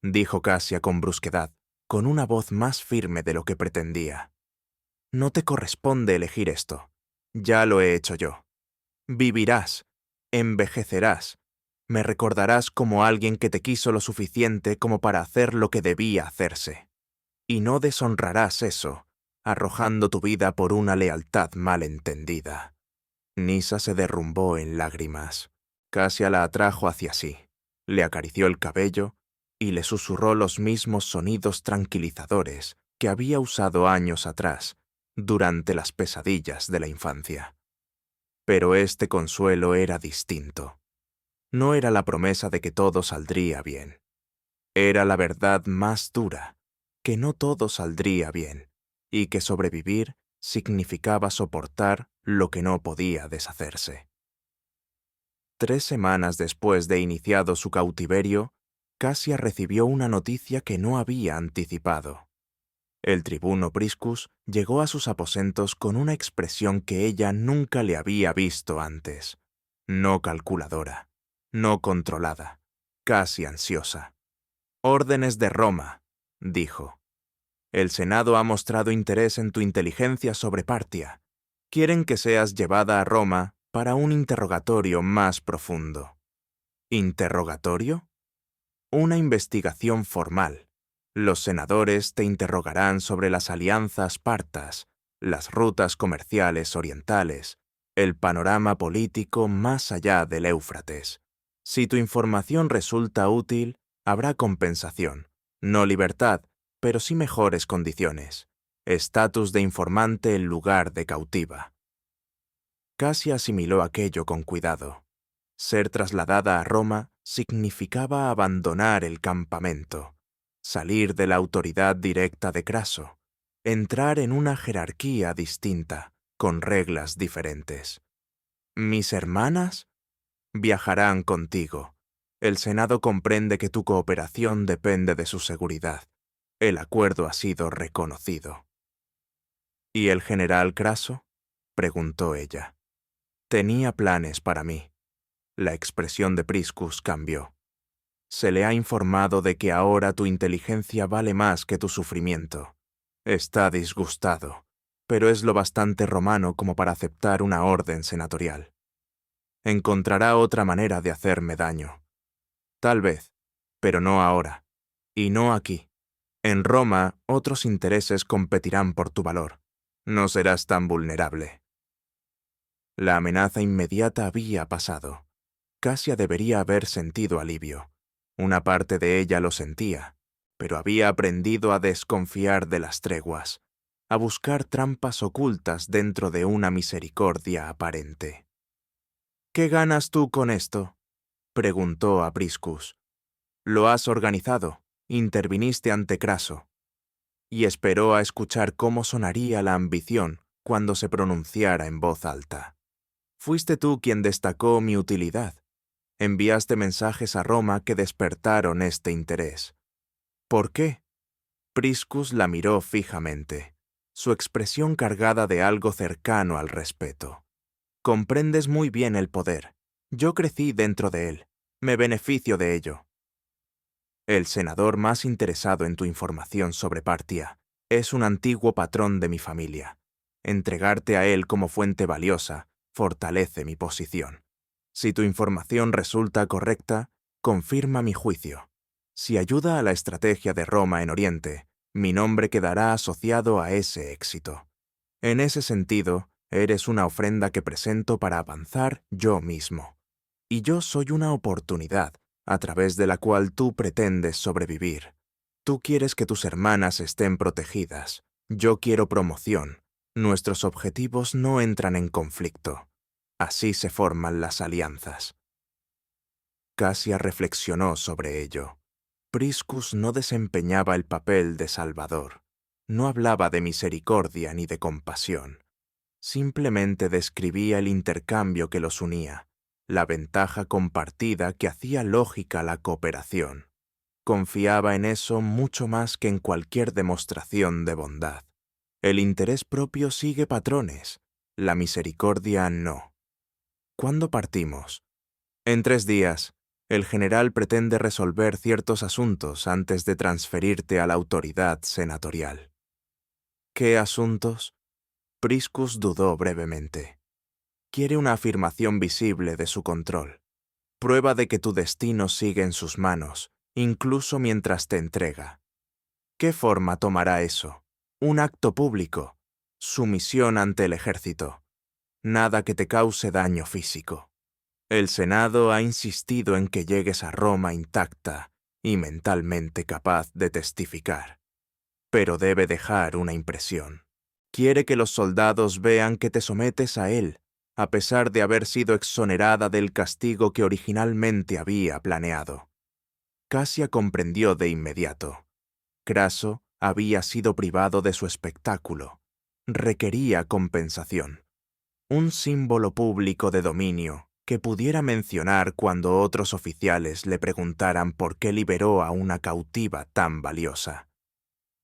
dijo Casia con brusquedad, con una voz más firme de lo que pretendía. No te corresponde elegir esto. Ya lo he hecho yo. Vivirás, envejecerás, me recordarás como alguien que te quiso lo suficiente como para hacer lo que debía hacerse. Y no deshonrarás eso, arrojando tu vida por una lealtad mal entendida. Nisa se derrumbó en lágrimas. Casia la atrajo hacia sí, le acarició el cabello y le susurró los mismos sonidos tranquilizadores que había usado años atrás, durante las pesadillas de la infancia. Pero este consuelo era distinto. No era la promesa de que todo saldría bien. Era la verdad más dura, que no todo saldría bien, y que sobrevivir significaba soportar lo que no podía deshacerse. 3 semanas después de iniciado su cautiverio, Casia recibió una noticia que no había anticipado. El tribuno Priscus llegó a sus aposentos con una expresión que ella nunca le había visto antes. No calculadora, no controlada, casi ansiosa. «Órdenes de Roma», dijo. «El Senado ha mostrado interés en tu inteligencia sobre Partia. Quieren que seas llevada a Roma para un interrogatorio más profundo». ¿Interrogatorio? Una investigación formal. Los senadores te interrogarán sobre las alianzas partas, las rutas comerciales orientales, el panorama político más allá del Éufrates. Si tu información resulta útil, habrá compensación, no libertad, pero sí mejores condiciones. Estatus de informante en lugar de cautiva. Casia asimiló aquello con cuidado. Ser trasladada a Roma significaba abandonar el campamento, salir de la autoridad directa de Craso. entrar en una jerarquía distinta, con reglas diferentes. Mis hermanas viajarán contigo. El Senado comprende que tu cooperación depende de su seguridad. El acuerdo ha sido reconocido. ¿Y el general Craso?, preguntó ella. Tenía planes para mí. La expresión de Priscus cambió. Se le ha informado de que ahora tu inteligencia vale más que tu sufrimiento. Está disgustado, pero es lo bastante romano como para aceptar una orden senatorial. Encontrará otra manera de hacerme daño. Tal vez, pero no ahora, y no aquí. En Roma, otros intereses competirán por tu valor. No serás tan vulnerable. La amenaza inmediata había pasado. Casia debería haber sentido alivio. Una parte de ella lo sentía, pero había aprendido a desconfiar de las treguas, a buscar trampas ocultas dentro de una misericordia aparente. ¿Qué ganas tú con esto?, preguntó a Priscus. Lo has organizado, interviniste ante Craso. Y esperó a escuchar cómo sonaría la ambición cuando se pronunciara en voz alta. Fuiste tú quien destacó mi utilidad. Enviaste mensajes a Roma que despertaron este interés. ¿Por qué? Priscus la miró fijamente, su expresión cargada de algo cercano al respeto. Comprendes muy bien el poder. Yo crecí dentro de él. Me beneficio de ello. El senador más interesado en tu información sobre Partia es un antiguo patrón de mi familia. Entregarte a él como fuente valiosa fortalece mi posición. Si tu información resulta correcta, confirma mi juicio. Si ayuda a la estrategia de Roma en Oriente, mi nombre quedará asociado a ese éxito. En ese sentido, eres una ofrenda que presento para avanzar yo mismo. Y yo soy una oportunidad a través de la cual tú pretendes sobrevivir. Tú quieres que tus hermanas estén protegidas. Yo quiero promoción. Nuestros objetivos no entran en conflicto. Así se forman las alianzas. Casia reflexionó sobre ello. Priscus no desempeñaba el papel de salvador. No hablaba de misericordia ni de compasión. Simplemente describía el intercambio que los unía, la ventaja compartida que hacía lógica la cooperación. Confiaba en eso mucho más que en cualquier demostración de bondad. El interés propio sigue patrones, la misericordia no. ¿Cuándo partimos? En 3 días. El general pretende resolver ciertos asuntos antes de transferirte a la autoridad senatorial. ¿Qué asuntos? Priscus dudó brevemente. Quiere una afirmación visible de su control. Prueba de que tu destino sigue en sus manos, incluso mientras te entrega. ¿Qué forma tomará eso? Un acto público. Sumisión ante el ejército. Nada que te cause daño físico. El Senado ha insistido en que llegues a Roma intacta y mentalmente capaz de testificar. Pero debe dejar una impresión. Quiere que los soldados vean que te sometes a él, a pesar de haber sido exonerada del castigo que originalmente había planeado. Casia comprendió de inmediato. Craso había sido privado de su espectáculo. Requería compensación. Un símbolo público de dominio que pudiera mencionar cuando otros oficiales le preguntaran por qué liberó a una cautiva tan valiosa.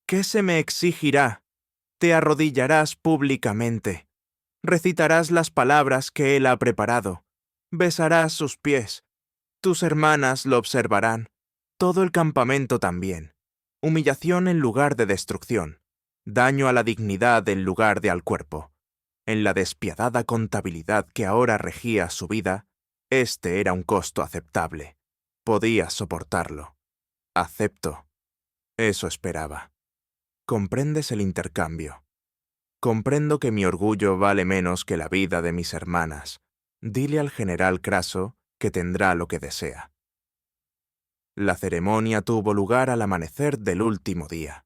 ¿Qué se me exigirá? Te arrodillarás públicamente. Recitarás las palabras que él ha preparado. Besarás sus pies. Tus hermanas lo observarán. Todo el campamento también. Humillación en lugar de destrucción. Daño a la dignidad en lugar de al cuerpo. En la despiadada contabilidad que ahora regía su vida, este era un costo aceptable. Podía soportarlo. Acepto. Eso esperaba. ¿Comprendes el intercambio? Comprendo que mi orgullo vale menos que la vida de mis hermanas. Dile al general Craso que tendrá lo que desea. La ceremonia tuvo lugar al amanecer del último día.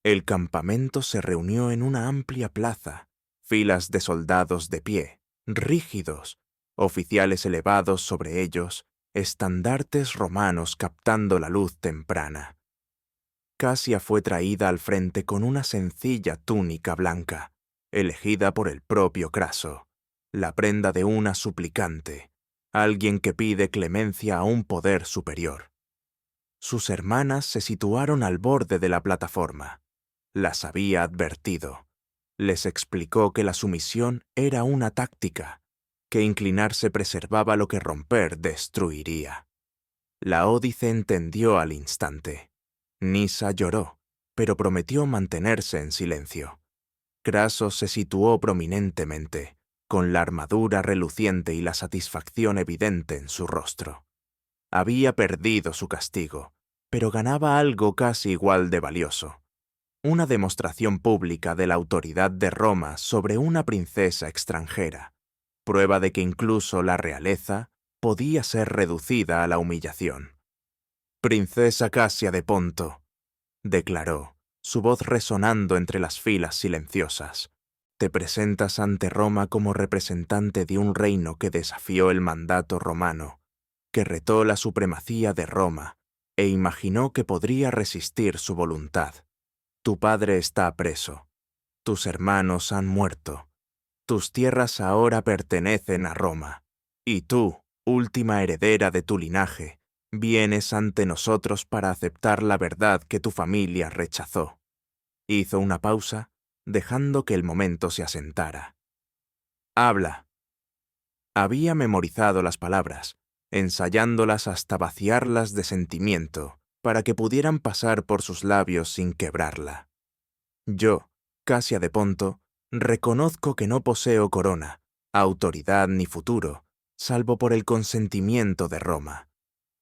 El campamento se reunió en una amplia plaza. Filas de soldados de pie, rígidos, oficiales elevados sobre ellos, estandartes romanos captando la luz temprana. Casia fue traída al frente con una sencilla túnica blanca, elegida por el propio Craso, la prenda de una suplicante, alguien que pide clemencia a un poder superior. Sus hermanas se situaron al borde de la plataforma. Las había advertido. Les explicó que la sumisión era una táctica, que inclinarse preservaba lo que romper destruiría. Laódice entendió al instante. Nisa lloró, pero prometió mantenerse en silencio. Craso se situó prominentemente, con la armadura reluciente y la satisfacción evidente en su rostro. Había perdido su castigo, pero ganaba algo casi igual de valioso: una demostración pública de la autoridad de Roma sobre una princesa extranjera, prueba de que incluso la realeza podía ser reducida a la humillación. «Princesa Casia de Ponto», declaró, su voz resonando entre las filas silenciosas, «te presentas ante Roma como representante de un reino que desafió el mandato romano, que retó la supremacía de Roma e imaginó que podría resistir su voluntad. Tu padre está preso, tus hermanos han muerto, tus tierras ahora pertenecen a Roma, y tú, última heredera de tu linaje, vienes ante nosotros para aceptar la verdad que tu familia rechazó». Hizo una pausa, dejando que el momento se asentara. «Habla». Había memorizado las palabras, ensayándolas hasta vaciarlas de sentimiento, para que pudieran pasar por sus labios sin quebrarla. «Yo, Casia de Ponto, reconozco que no poseo corona, autoridad ni futuro, salvo por el consentimiento de Roma.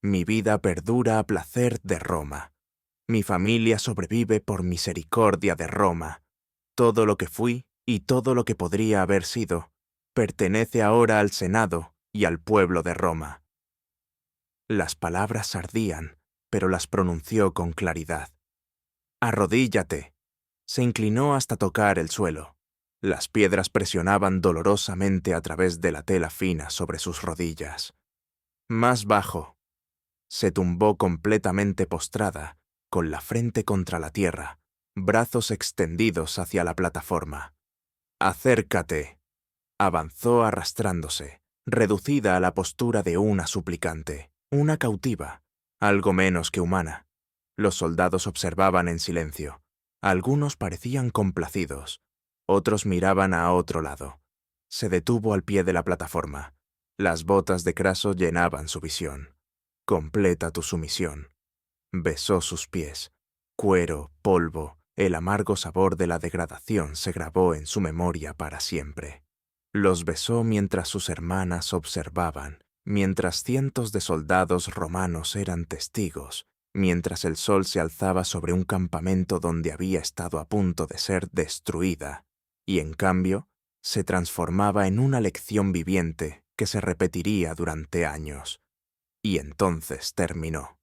Mi vida perdura a placer de Roma. Mi familia sobrevive por misericordia de Roma. Todo lo que fui y todo lo que podría haber sido pertenece ahora al Senado y al pueblo de Roma». Las palabras ardían, pero las pronunció con claridad. «Arrodíllate». Se inclinó hasta tocar el suelo. Las piedras presionaban dolorosamente a través de la tela fina sobre sus rodillas. «Más bajo». Se tumbó completamente postrada, con la frente contra la tierra, brazos extendidos hacia la plataforma. «Acércate». Avanzó arrastrándose, reducida a la postura de una suplicante, una cautiva, algo menos que humana. Los soldados observaban en silencio. Algunos parecían complacidos, otros miraban a otro lado. Se detuvo al pie de la plataforma. Las botas de Craso llenaban su visión. «Completa tu sumisión». Besó sus pies. Cuero, polvo, el amargo sabor de la degradación se grabó en su memoria para siempre. Los besó mientras sus hermanas observaban, mientras cientos de soldados romanos eran testigos, mientras el sol se alzaba sobre un campamento donde había estado a punto de ser destruida, y en cambio se transformaba en una lección viviente que se repetiría durante años. Y entonces terminó.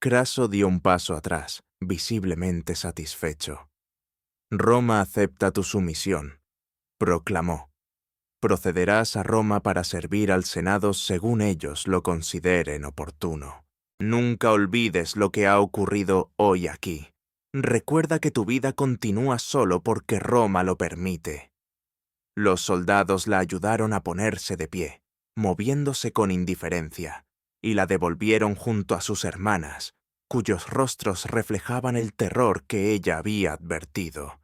Craso dio un paso atrás, visiblemente satisfecho. «Roma acepta tu sumisión», proclamó. «Procederás a Roma para servir al Senado según ellos lo consideren oportuno. Nunca olvides lo que ha ocurrido hoy aquí. Recuerda que tu vida continúa solo porque Roma lo permite». Los soldados la ayudaron a ponerse de pie, moviéndose con indiferencia, y la devolvieron junto a sus hermanas, cuyos rostros reflejaban el terror que ella había advertido.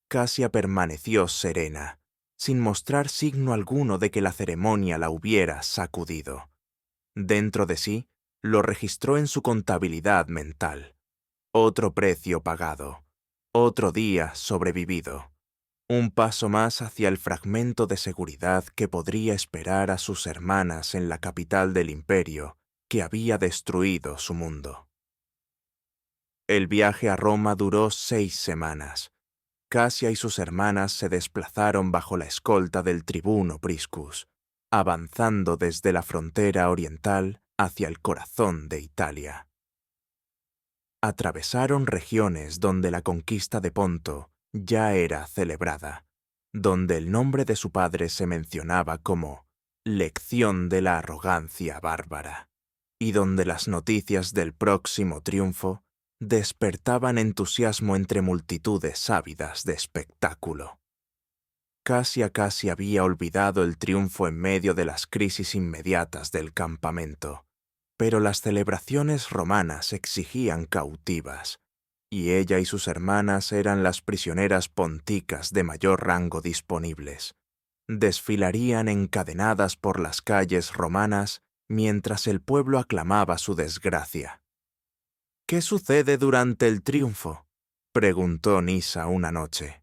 Casia permaneció serena, sin mostrar signo alguno de que la ceremonia la hubiera sacudido. Dentro de sí, lo registró en su contabilidad mental. Otro precio pagado, otro día sobrevivido. Un paso más hacia el fragmento de seguridad que podría esperar a sus hermanas en la capital del imperio que había destruido su mundo. El viaje a Roma duró 6 semanas. Casia y sus hermanas se desplazaron bajo la escolta del tribuno Priscus, avanzando desde la frontera oriental hacia el corazón de Italia. Atravesaron regiones donde la conquista de Ponto ya era celebrada, donde el nombre de su padre se mencionaba como lección de la arrogancia bárbara, y donde las noticias del próximo triunfo despertaban entusiasmo entre multitudes ávidas de espectáculo. Casia casi había olvidado el triunfo en medio de las crisis inmediatas del campamento, pero las celebraciones romanas exigían cautivas, y ella y sus hermanas eran las prisioneras ponticas de mayor rango disponibles. Desfilarían encadenadas por las calles romanas mientras el pueblo aclamaba su desgracia. «¿Qué sucede durante el triunfo?», preguntó Nisa una noche.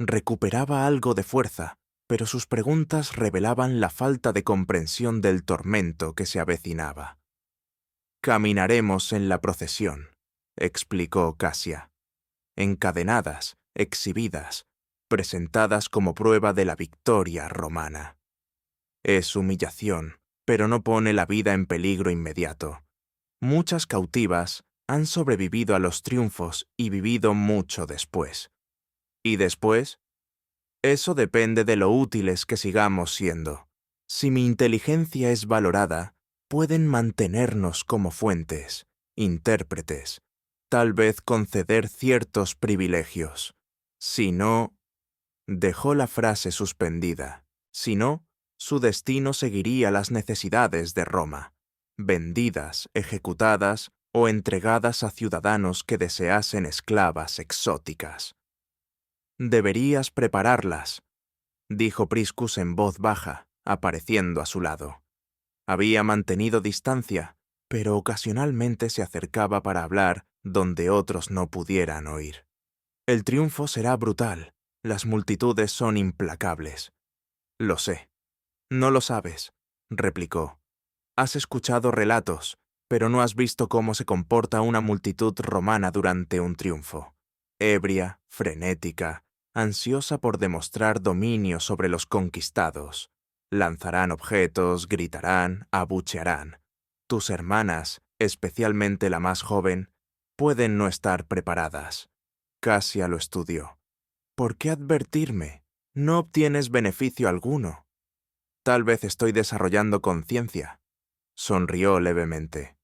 Recuperaba algo de fuerza, pero sus preguntas revelaban la falta de comprensión del tormento que se avecinaba. «Caminaremos en la procesión», explicó Casia. «Encadenadas, exhibidas, presentadas como prueba de la victoria romana. Es humillación, pero no pone la vida en peligro inmediato. Muchas cautivas han sobrevivido a los triunfos y vivido mucho después. ¿Y después? Eso depende de lo útiles que sigamos siendo. Si mi inteligencia es valorada, pueden mantenernos como fuentes, intérpretes, tal vez conceder ciertos privilegios. Si no...» Dejó la frase suspendida. Si no, su destino seguiría las necesidades de Roma, vendidas, ejecutadas o entregadas a ciudadanos que deseasen esclavas exóticas. «Deberías prepararlas», dijo Priscus en voz baja, apareciendo a su lado. Había mantenido distancia, pero ocasionalmente se acercaba para hablar donde otros no pudieran oír. «El triunfo será brutal. Las multitudes son implacables». «Lo sé». «No lo sabes», replicó. «Has escuchado relatos, pero no has visto cómo se comporta una multitud romana durante un triunfo. Ebria, frenética, ansiosa por demostrar dominio sobre los conquistados. Lanzarán objetos, gritarán, abuchearán. Tus hermanas, especialmente la más joven, pueden no estar preparadas». Casia lo estudió. «¿Por qué advertirme? No obtienes beneficio alguno». «Tal vez estoy desarrollando conciencia», sonrió levemente.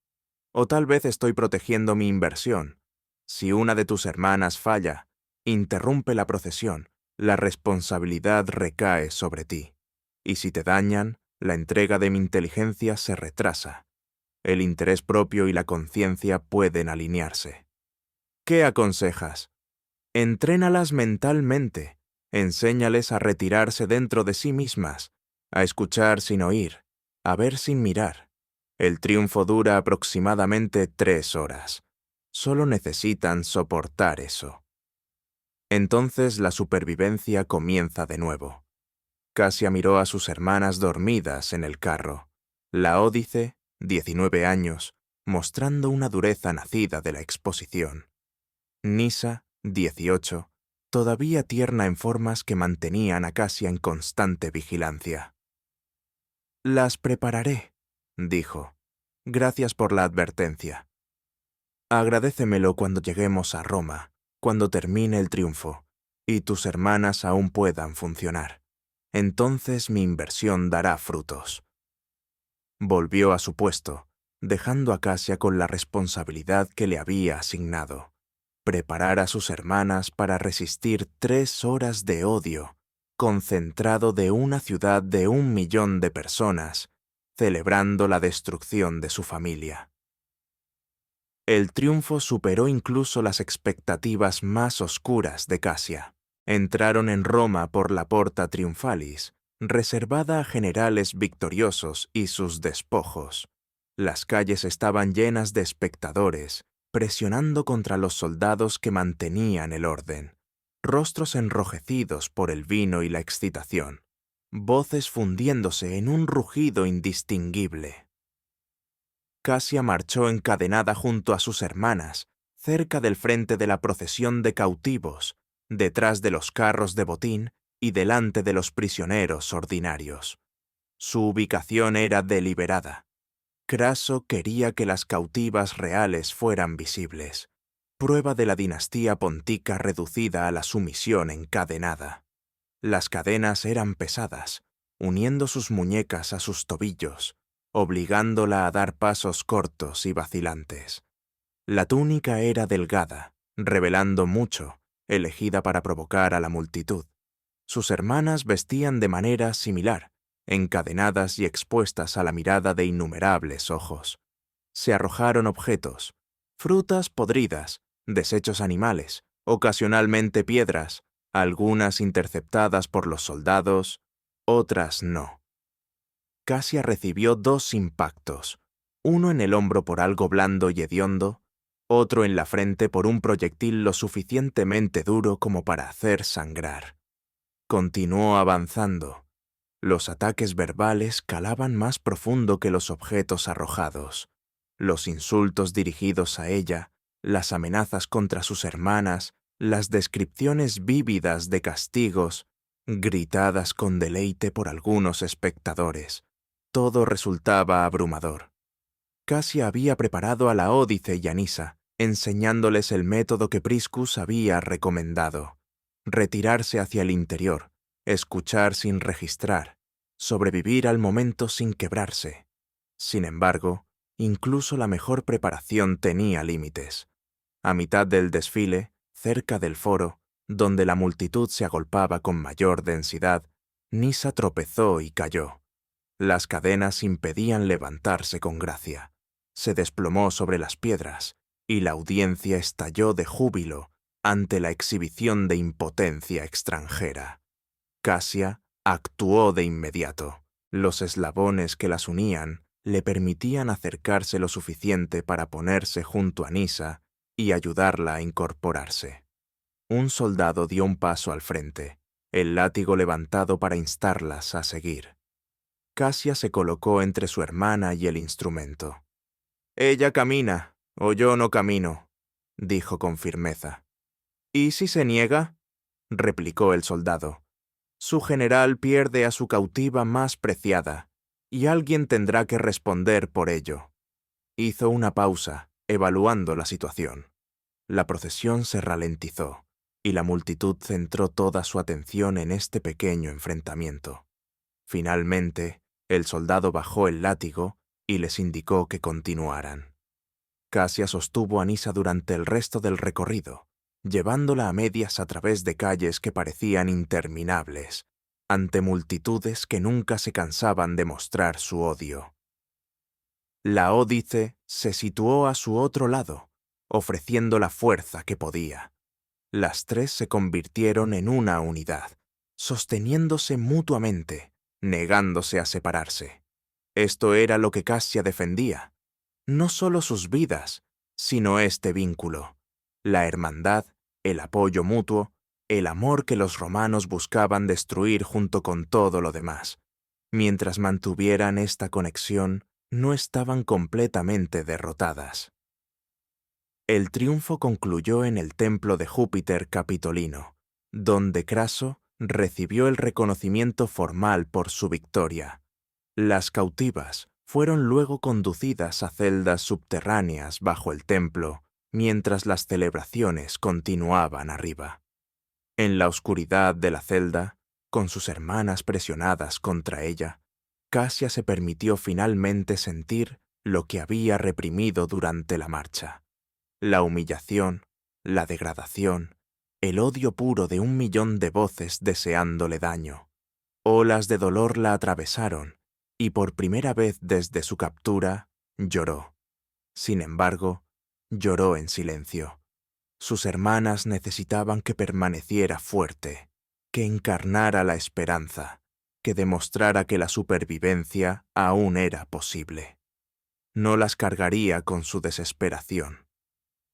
«O tal vez estoy protegiendo mi inversión. Si una de tus hermanas falla, interrumpe la procesión, la responsabilidad recae sobre ti. Y si te dañan, la entrega de mi inteligencia se retrasa. El interés propio y la conciencia pueden alinearse». «¿Qué aconsejas?» «Entrénalas mentalmente. Enséñales a retirarse dentro de sí mismas, a escuchar sin oír, a ver sin mirar. El triunfo dura aproximadamente 3 horas. Solo necesitan soportar eso. Entonces la supervivencia comienza de nuevo». Casia miró a sus hermanas dormidas en el carro. Laódice, 19 años, mostrando una dureza nacida de la exposición. Nisa, 18, todavía tierna en formas que mantenían a Casia en constante vigilancia. «Las prepararé», dijo. «Gracias por la advertencia. Agradécemelo cuando lleguemos a Roma, cuando termine el triunfo, y tus hermanas aún puedan funcionar. Entonces mi inversión dará frutos». Volvió a su puesto, dejando a Casia con la responsabilidad que le había asignado: preparar a sus hermanas para resistir 3 horas de odio, concentrado de una ciudad de 1 millón de personas, celebrando la destrucción de su familia. El triunfo superó incluso las expectativas más oscuras de Casia. Entraron en Roma por la Porta Triumphalis, reservada a generales victoriosos y sus despojos. Las calles estaban llenas de espectadores, presionando contra los soldados que mantenían el orden, rostros enrojecidos por el vino y la excitación, voces fundiéndose en un rugido indistinguible. Casia marchó encadenada junto a sus hermanas, cerca del frente de la procesión de cautivos, detrás de los carros de botín y delante de los prisioneros ordinarios. Su ubicación era deliberada. Craso quería que las cautivas reales fueran visibles, prueba de la dinastía pontica reducida a la sumisión encadenada. Las cadenas eran pesadas, uniendo sus muñecas a sus tobillos, obligándola a dar pasos cortos y vacilantes. La túnica era delgada, revelando mucho, elegida para provocar a la multitud. Sus hermanas vestían de manera similar, encadenadas y expuestas a la mirada de innumerables ojos. Se arrojaron objetos, frutas podridas, desechos animales, ocasionalmente piedras, algunas interceptadas por los soldados, otras no. Cassia recibió 2 impactos, uno en el hombro por algo blando y hediondo, otro en la frente por un proyectil lo suficientemente duro como para hacer sangrar. Continuó avanzando. Los ataques verbales calaban más profundo que los objetos arrojados. Los insultos dirigidos a ella, las amenazas contra sus hermanas, las descripciones vívidas de castigos, gritadas con deleite por algunos espectadores. Todo resultaba abrumador. Cassia había preparado a Laódice y a Nisa, enseñándoles el método que Priscus había recomendado. Retirarse hacia el interior, escuchar sin registrar, sobrevivir al momento sin quebrarse. Sin embargo, incluso la mejor preparación tenía límites. A mitad del desfile, cerca del foro, donde la multitud se agolpaba con mayor densidad, Nisa tropezó y cayó. Las cadenas impedían levantarse con gracia. Se desplomó sobre las piedras, y la audiencia estalló de júbilo ante la exhibición de impotencia extranjera. Cassia actuó de inmediato. Los eslabones que las unían le permitían acercarse lo suficiente para ponerse junto a Nisa y ayudarla a incorporarse. Un soldado dio un paso al frente, el látigo levantado para instarlas a seguir. Cassia se colocó entre su hermana y el instrumento. «Ella camina, o yo no camino», dijo con firmeza. «¿Y si se niega?», replicó el soldado. «Su general pierde a su cautiva más preciada, y alguien tendrá que responder por ello». Hizo una pausa, evaluando la situación. La procesión se ralentizó, y la multitud centró toda su atención en este pequeño enfrentamiento. Finalmente, el soldado bajó el látigo y les indicó que continuaran. Cassia sostuvo a Nisa durante el resto del recorrido, llevándola a medias a través de calles que parecían interminables, ante multitudes que nunca se cansaban de mostrar su odio. Laódice se situó a su otro lado, ofreciendo la fuerza que podía. Las 3 se convirtieron en una unidad, sosteniéndose mutuamente, negándose a separarse. Esto era lo que Cassia defendía, no solo sus vidas, sino este vínculo, la hermandad, el apoyo mutuo, el amor que los romanos buscaban destruir junto con todo lo demás. Mientras mantuvieran esta conexión, no estaban completamente derrotadas. El triunfo concluyó en el templo de Júpiter Capitolino, donde Craso recibió el reconocimiento formal por su victoria. Las cautivas fueron luego conducidas a celdas subterráneas bajo el templo, mientras las celebraciones continuaban arriba. En la oscuridad de la celda, con sus hermanas presionadas contra ella, Cassia se permitió finalmente sentir lo que había reprimido durante la marcha. La humillación, la degradación, el odio puro de 1.000.000 de voces deseándole daño. Olas de dolor la atravesaron, y por primera vez desde su captura, lloró. Sin embargo, lloró en silencio. Sus hermanas necesitaban que permaneciera fuerte, que encarnara la esperanza, que demostrara que la supervivencia aún era posible. No las cargaría con su desesperación.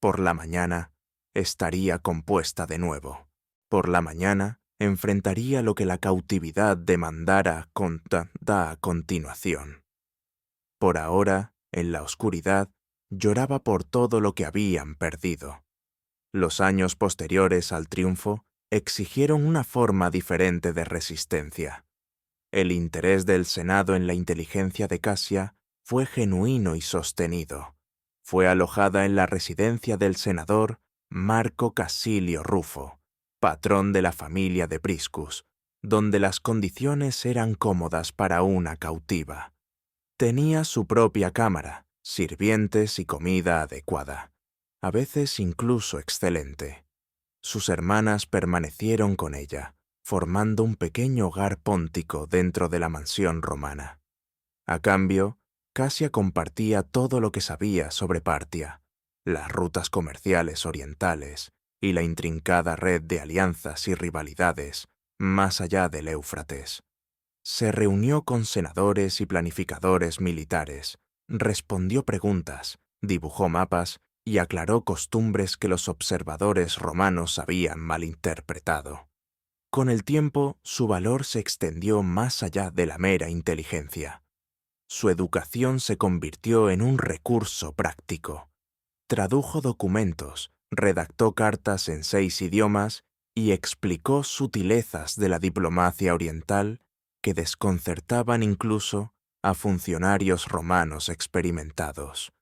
Por la mañana, estaría compuesta de nuevo. Por la mañana, enfrentaría lo que la cautividad demandara a continuación. Por ahora, en la oscuridad, lloraba por todo lo que habían perdido. Los años posteriores al triunfo exigieron una forma diferente de resistencia. El interés del Senado en la inteligencia de Cassia fue genuino y sostenido. Fue alojada en la residencia del senador Marco Casilio Rufo, patrón de la familia de Priscus, donde las condiciones eran cómodas para una cautiva. Tenía su propia cámara, sirvientes y comida adecuada. a veces incluso excelente. Sus hermanas permanecieron con ella, formando un pequeño hogar póntico dentro de la mansión romana. A cambio, Casia compartía todo lo que sabía sobre Partia, las rutas comerciales orientales y la intrincada red de alianzas y rivalidades más allá del Éufrates. Se reunió con senadores y planificadores militares, respondió preguntas, dibujó mapas y aclaró costumbres que los observadores romanos habían malinterpretado. Con el tiempo, su valor se extendió más allá de la mera inteligencia. Su educación se convirtió en un recurso práctico. Tradujo documentos, redactó cartas en 6 idiomas y explicó sutilezas de la diplomacia oriental que desconcertaban incluso a funcionarios romanos experimentados.